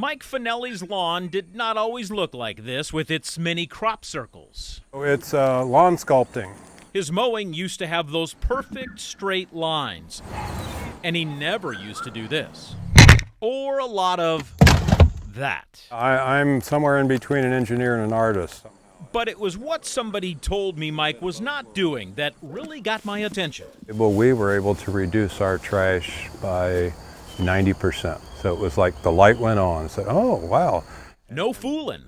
Mike Finelli's lawn did not always look like this with its many crop circles. It's lawn sculpting. His mowing used to have those perfect straight lines, and he never used to do this. Or a lot of that. I'm somewhere in between an engineer and an artist. But it was what somebody told me Mike was not doing that really got my attention. Well, we were able to reduce our trash by 90%. So it was like the light went on. I said, oh, wow. No fooling.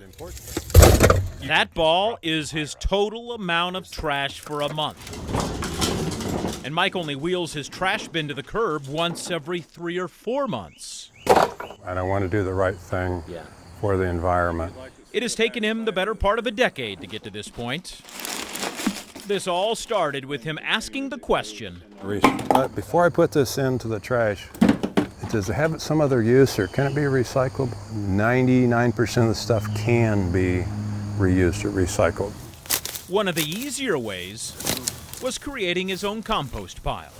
That ball is his total amount of trash for a month. And Mike only wheels his trash bin to the curb once every 3 or 4 months. And I want to do the right thing for the environment. It has taken him the better part of a decade to get to this point. This all started with him asking the question, Before I put this into the trash, does it have some other use or can it be recycled? 99% of the stuff can be reused or recycled. One of the easier ways was creating his own compost pile.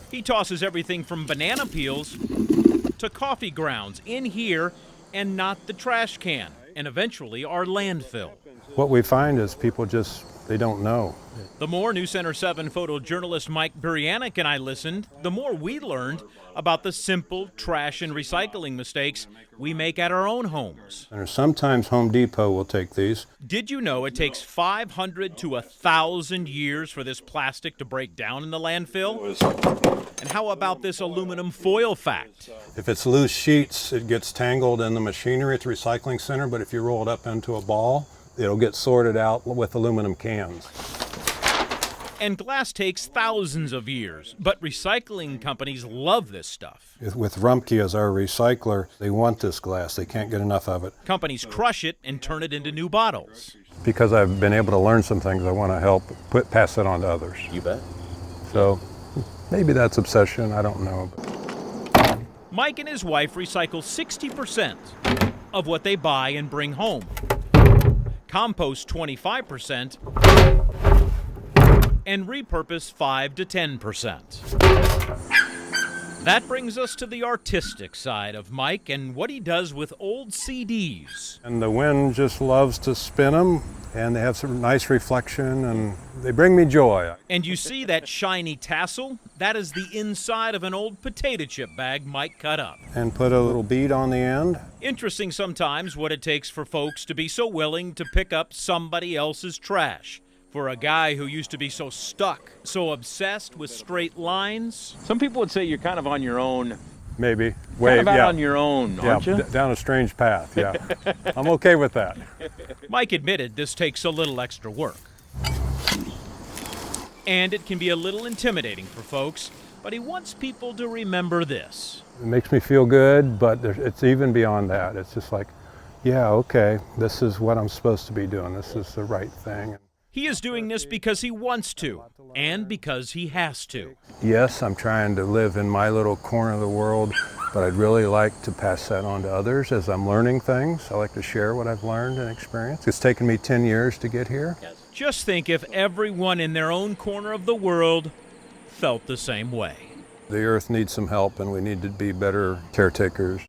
He tosses everything from banana peels to coffee grounds in here and not the trash can, and eventually our landfill. What we find is people they don't know. The more New Center 7 photojournalist Mike Burianic and I listened, the more we learned about the simple trash and recycling mistakes we make at our own homes. And sometimes Home Depot will take these. Did you know it takes 500 to 1,000 years for this plastic to break down in the landfill? And how about this aluminum foil fact? If it's loose sheets, it gets tangled in the machinery at the recycling center, but if you roll it up into a ball, it'll get sorted out with aluminum cans. And glass takes thousands of years, but recycling companies love this stuff. With Rumpke as our recycler, they want this glass. They can't get enough of it. Companies crush it and turn it into new bottles. Because I've been able to learn some things, I want to help pass it on to others. You bet. So maybe that's obsession, I don't know. Mike and his wife recycle 60% of what they buy and bring home. Compost 25%, and repurpose 5 to 10%. That brings us to the artistic side of Mike and what he does with old CDs. And the wind just loves to spin them, and they have some nice reflection, and they bring me joy. And you see that shiny tassel? That is the inside of an old potato chip bag Mike cut up. And put a little bead on the end. Interesting sometimes what it takes for folks to be so willing to pick up somebody else's trash. For a guy who used to be so stuck, so obsessed with straight lines. Some people would say you're kind of on your own. Maybe. Kind of out on your own, aren't you? Down a strange path, yeah. I'm okay with that. Mike admitted this takes a little extra work. And it can be a little intimidating for folks, but he wants people to remember this. It makes me feel good, but it's even beyond that. It's just like, yeah, okay, this is what I'm supposed to be doing. This is the right thing. He is doing this because he wants to, and because he has to. Yes, I'm trying to live in my little corner of the world, but I'd really like to pass that on to others as I'm learning things. I like to share what I've learned and experienced. It's taken me 10 years to get here. Just think if everyone in their own corner of the world felt the same way. The earth needs some help, and we need to be better caretakers.